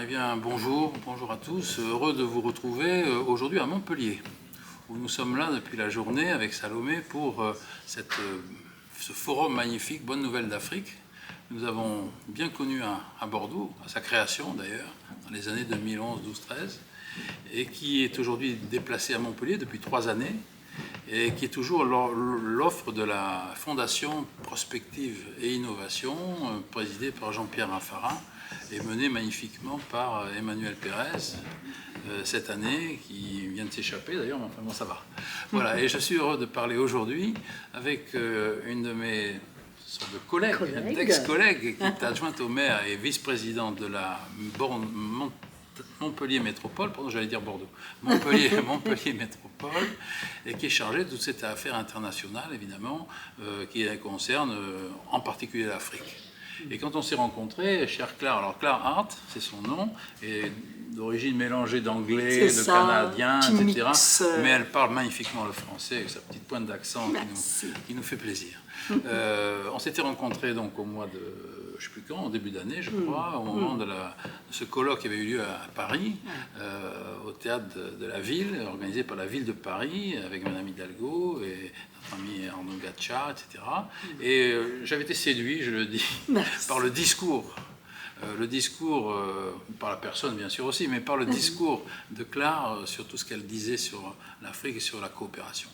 Eh bien, bonjour à tous. Heureux de vous retrouver aujourd'hui à Montpellier, où nous sommes là depuis la journée avec Salomé pour ce forum magnifique, Bonne Nouvelle d'Afrique. Nous avons bien connu à Bordeaux, à sa création d'ailleurs, dans les années 2011, 12, 13, et qui est aujourd'hui déplacé à Montpellier depuis 3 années, et qui est toujours l'offre de la Fondation Prospective et Innovation, présidée par Jean-Pierre Raffarin, et menée magnifiquement par Emmanuel Pérez, cette année, qui vient de s'échapper d'ailleurs, mais enfin bon, ça va. Voilà, et je suis heureux de parler aujourd'hui avec une de mes sortes de collègues, ex-collègue, qui est adjointe au maire et vice-présidente de la Montpellier Métropole, pardon, j'allais dire Bordeaux, Montpellier Métropole, et qui est chargée de toute cette affaire internationale, évidemment, qui concerne en particulier l'Afrique. Et quand on s'est rencontrés, chère Claire, alors Claire Hart, c'est son nom, et d'origine mélangée d'anglais, de canadien, etc. Mais elle parle magnifiquement le français avec sa petite pointe d'accent qui nous fait plaisir. On s'était rencontrés donc au mois de, je ne sais plus quand, au début d'année, je crois, au moment de ce colloque qui avait eu lieu à Paris, au théâtre de la ville, organisé par la ville de Paris, avec Madame Hidalgo et notre ami Arnaud Gatcha, etc. Et j'avais été séduit, je le dis, par le discours. Par la personne bien sûr aussi, mais par le discours de Claire sur tout ce qu'elle disait sur l'Afrique et sur la coopération.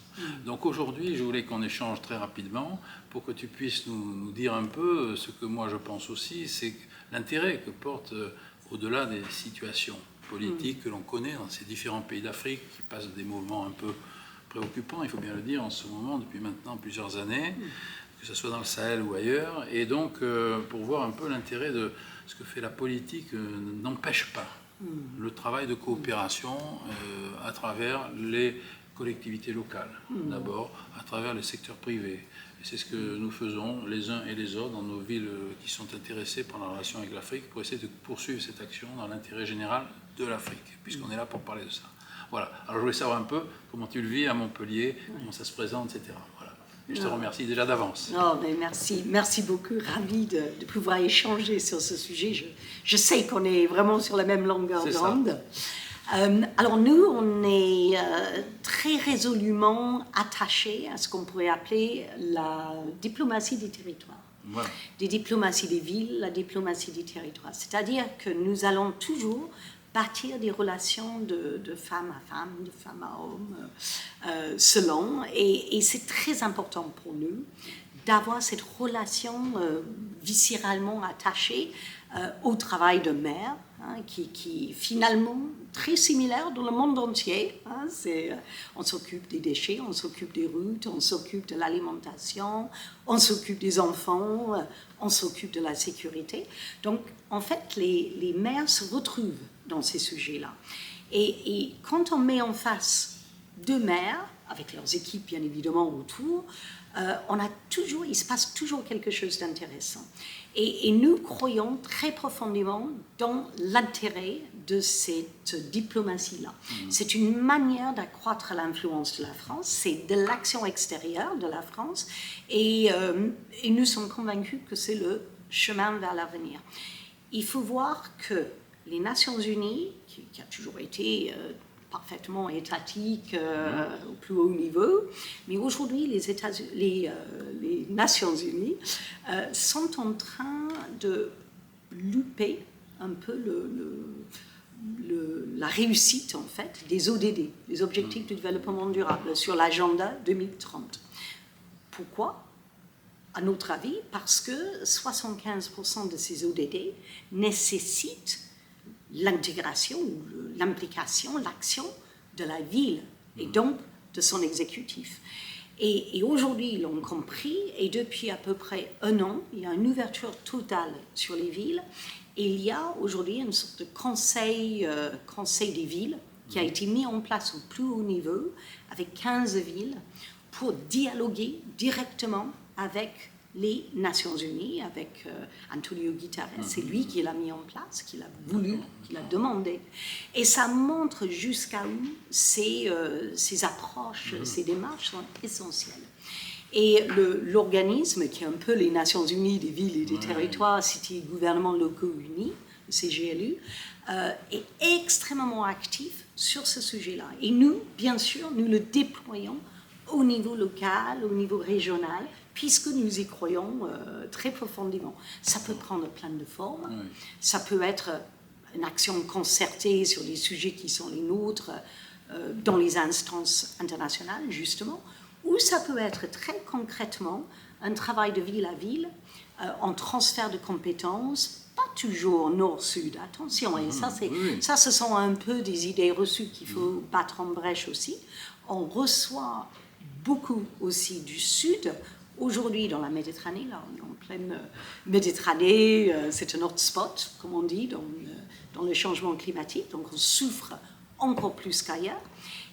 Donc aujourd'hui, je voulais qu'on échange très rapidement pour que tu puisses nous dire un peu ce que moi je pense aussi, c'est l'intérêt que porte, au-delà des situations politiques que l'on connaît dans ces différents pays d'Afrique, qui passent des mouvements un peu préoccupants, il faut bien le dire, en ce moment, depuis maintenant plusieurs années, que ce soit dans le Sahel ou ailleurs, et donc pour voir un peu l'intérêt de ce que fait la politique n'empêche pas le travail de coopération à travers les collectivités locales, d'abord, à travers les secteurs privés. Et c'est ce que nous faisons les uns et les autres dans nos villes qui sont intéressées par la relation avec l'Afrique pour essayer de poursuivre cette action dans l'intérêt général de l'Afrique, puisqu'on est là pour parler de ça. Voilà. Alors je voulais savoir un peu comment tu le vis à Montpellier, comment ça se présente, etc. Voilà. Et je te remercie déjà d'avance. Non, mais merci beaucoup. Ravi de pouvoir échanger sur ce sujet. Je sais qu'on est vraiment sur la même longueur d'onde. Alors nous, on est très résolument attachés à ce qu'on pourrait appeler la diplomatie des territoires. Voilà. Des diplomaties des villes, la diplomatie des territoires. C'est-à-dire que nous allons toujours bâtir des relations de femme à femme, de femme à homme, selon. Et c'est très important pour nous d'avoir cette relation viscéralement attachée au travail de maire, qui est finalement très similaire dans le monde entier. On s'occupe des déchets, on s'occupe des routes, on s'occupe de l'alimentation, on s'occupe des enfants, on s'occupe de la sécurité. Donc, en fait, les maires se retrouvent dans ces sujets-là. Et quand on met en face 2 maires, avec leurs équipes bien évidemment autour, il se passe toujours quelque chose d'intéressant. Et nous croyons très profondément dans l'intérêt de cette diplomatie-là. C'est une manière d'accroître l'influence de la France, c'est de l'action extérieure de la France, et nous sommes convaincus que c'est le chemin vers l'avenir. Il faut voir que les Nations Unies, qui a toujours été parfaitement étatique au plus haut niveau, mais aujourd'hui les Nations Unies sont en train de louper un peu la réussite en fait des ODD, les Objectifs du Développement Durable, sur l'agenda 2030. Pourquoi ? À notre avis, parce que 75% de ces ODD nécessitent l'intégration, l'implication, l'action de la ville et donc de son exécutif. Et aujourd'hui, ils l'ont compris, et depuis à peu près 1 an, il y a une ouverture totale sur les villes, et il y a aujourd'hui une sorte de conseil des villes qui a été mis en place au plus haut niveau, avec 15 villes, pour dialoguer directement avec les Nations Unies, avec Antonio Guterres. C'est lui qui l'a mis en place, qui l'a voulu, qui l'a demandé. Et ça montre jusqu'à où ces approches, ces démarches sont essentielles. Et l'organisme, qui est un peu les Nations Unies des villes et des territoires, c'était les gouvernements locaux unis, CGLU, est extrêmement actif sur ce sujet-là. Et nous, bien sûr, nous le déployons au niveau local, au niveau régional, puisque nous y croyons très profondément. Ça peut prendre plein de formes. Oui. Ça peut être une action concertée sur les sujets qui sont les nôtres dans les instances internationales, justement, ou ça peut être très concrètement un travail de ville à ville, en transfert de compétences, pas toujours nord-sud, attention, et ça, ce sont un peu des idées reçues qu'il faut battre en brèche aussi. On reçoit beaucoup aussi du sud. Aujourd'hui, dans la Méditerranée, là, on est en pleine Méditerranée, c'est un hotspot, comme on dit, dans le changement climatique, donc on souffre encore plus qu'ailleurs.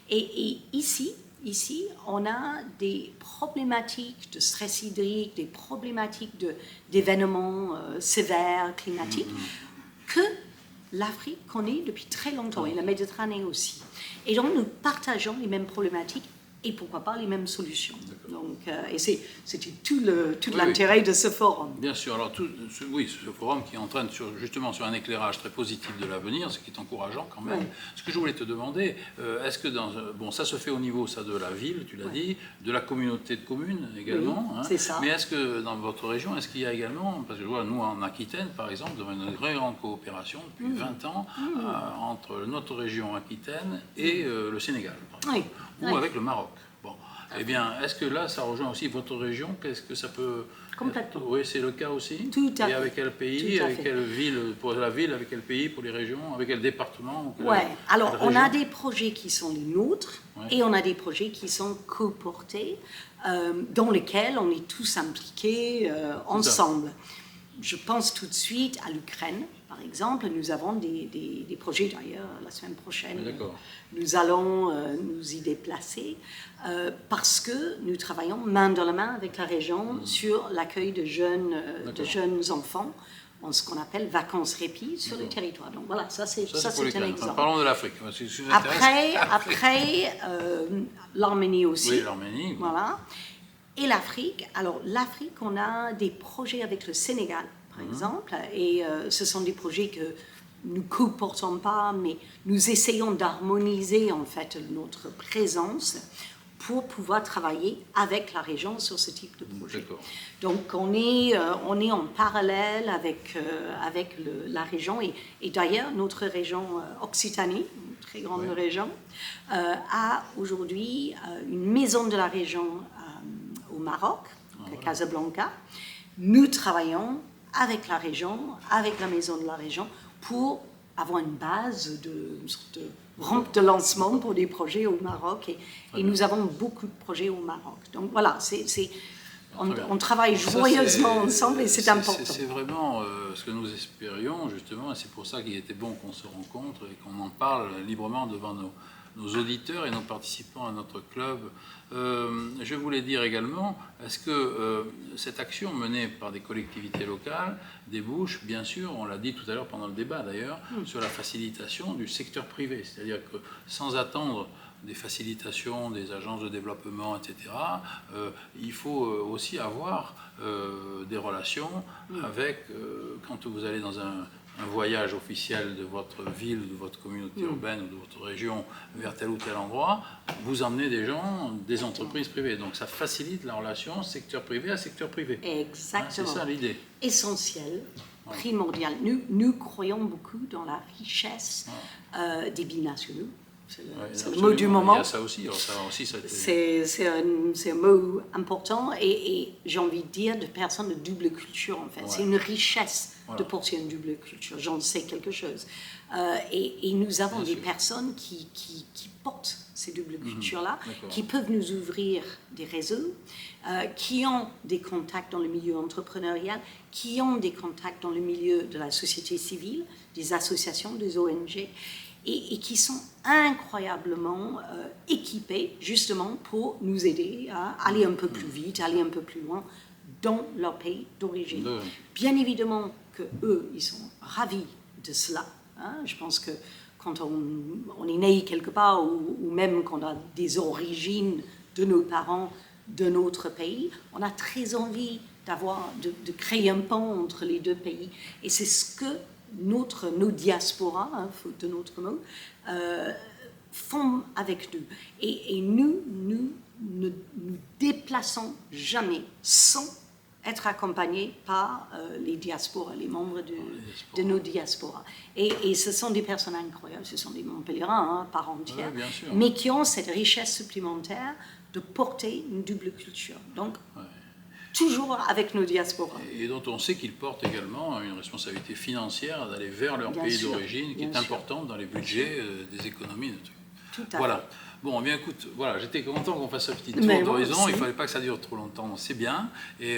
Et ici, on a des problématiques de stress hydrique, des problématiques d'événements sévères climatiques que l'Afrique connaît depuis très longtemps, et la Méditerranée aussi. Et donc, nous partageons les mêmes problématiques et pourquoi pas les mêmes solutions. Donc, et c'était tout l'intérêt de ce forum. Bien sûr. Alors, ce forum qui entraîne justement sur un éclairage très positif de l'avenir, ce qui est encourageant quand même. Oui. Ce que je voulais te demander, est-ce que ça se fait au niveau de la ville, tu l'as dit, de la communauté de communes également. Oui, c'est ça. Mais est-ce que dans votre région, est-ce qu'il y a également, parce que je vois, nous en Aquitaine, par exemple, nous avons une très grande coopération depuis 20 ans entre notre région Aquitaine et le Sénégal, par exemple, ou avec le Maroc. Bon, eh bien, est-ce que là, ça rejoint aussi votre région? Qu'est-ce que ça peut... Complètement. Oui, c'est le cas aussi. Tout à fait. Et avec quel pays, avec quelle ville, pour la ville, avec quel pays, pour les régions, avec quel département? Oui, alors on a des projets qui sont les nôtres et on a des projets qui sont coportés, dans lesquels on est tous impliqués ensemble. Je pense tout de suite à l'Ukraine, par exemple. Nous avons des projets, d'ailleurs, la semaine prochaine. Nous allons nous y déplacer parce que nous travaillons main dans la main avec la région sur l'accueil de jeunes enfants en ce qu'on appelle vacances-répit sur le territoire. Donc voilà, ça c'est un exemple. Parlons de l'Afrique. Après l'Arménie aussi. Oui, l'Arménie. Voilà. Et l'Afrique, alors l'Afrique, on a des projets avec le Sénégal, par exemple, et ce sont des projets que nous ne co-portons pas, mais nous essayons d'harmoniser en fait notre présence pour pouvoir travailler avec la région sur ce type de projet. Donc on est en parallèle avec la région, et d'ailleurs notre région Occitanie, une très grande région, a aujourd'hui une maison de la région au Maroc, à Casablanca. Nous travaillons avec la région, avec la maison de la région, pour avoir une base, une sorte de rampe de lancement pour des projets au Maroc. Et nous avons beaucoup de projets au Maroc. Donc voilà, on travaille joyeusement ensemble et c'est important. C'est vraiment ce que nous espérions, justement, et c'est pour ça qu'il était bon qu'on se rencontre et qu'on en parle librement devant nos auditeurs et nos participants à notre club. Je voulais dire également, est-ce que cette action menée par des collectivités locales débouche, bien sûr, on l'a dit tout à l'heure pendant le débat d'ailleurs, sur la facilitation du secteur privé, c'est-à-dire que sans attendre des facilitations, des agences de développement, etc., il faut aussi avoir des relations avec, quand vous allez dans un voyage officiel de votre ville, de votre communauté urbaine ou de votre région vers tel ou tel endroit, vous emmenez des gens, des entreprises privées. Donc ça facilite la relation secteur privé à secteur privé. Exactement. C'est ça l'idée. Essentiel, primordial. Nous croyons beaucoup dans la richesse des binationaux. C'est le mot du moment. Il y a ça aussi. C'est un mot important et j'ai envie de dire de personnes de double culture en fait. C'est une richesse de porter une double culture. J'en sais quelque chose. Et nous avons des personnes qui portent ces doubles cultures-là, qui peuvent nous ouvrir des réseaux, qui ont des contacts dans le milieu entrepreneurial, qui ont des contacts dans le milieu de la société civile, des associations, des ONG. Et qui sont incroyablement équipés justement pour nous aider à aller un peu plus vite, aller un peu plus loin dans leur pays d'origine. Bien évidemment qu'eux, ils sont ravis de cela. Je pense que quand on est né quelque part ou même qu'on a des origines de nos parents de notre pays, on a très envie de créer un pont entre les deux pays. Et c'est ce que nos diasporas, hein, faute de notre mot, font avec nous. Et nous ne nous déplaçons jamais sans être accompagnés par les diasporas, les membres de nos diasporas. Et ce sont des personnes incroyables, ce sont des Montpelliérains hein, par entière, mais qui ont cette richesse supplémentaire de porter une double culture. Donc, toujours avec nos diasporas. Et dont on sait qu'ils portent également une responsabilité financière d'aller vers leur pays d'origine, qui est importante dans les budgets des économies. Tout à voilà. fait. Bon, eh bien écoute, voilà, j'étais content qu'on fasse un petit tour d'horizon. Il ne fallait pas que ça dure trop longtemps, c'est bien. Et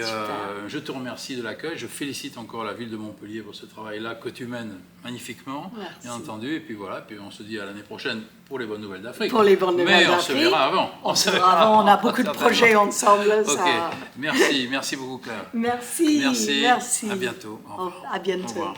je te remercie de l'accueil. Je félicite encore la ville de Montpellier pour ce travail-là que tu mènes magnifiquement, bien entendu. Et puis voilà, puis on se dit à l'année prochaine pour les bonnes nouvelles d'Afrique. Pour les bonnes nouvelles d'Afrique. Mais on se verra avant. On se verra avant, on a beaucoup de projets ensemble. Ok, merci beaucoup Claire. Merci. À bientôt. À bientôt. Au revoir.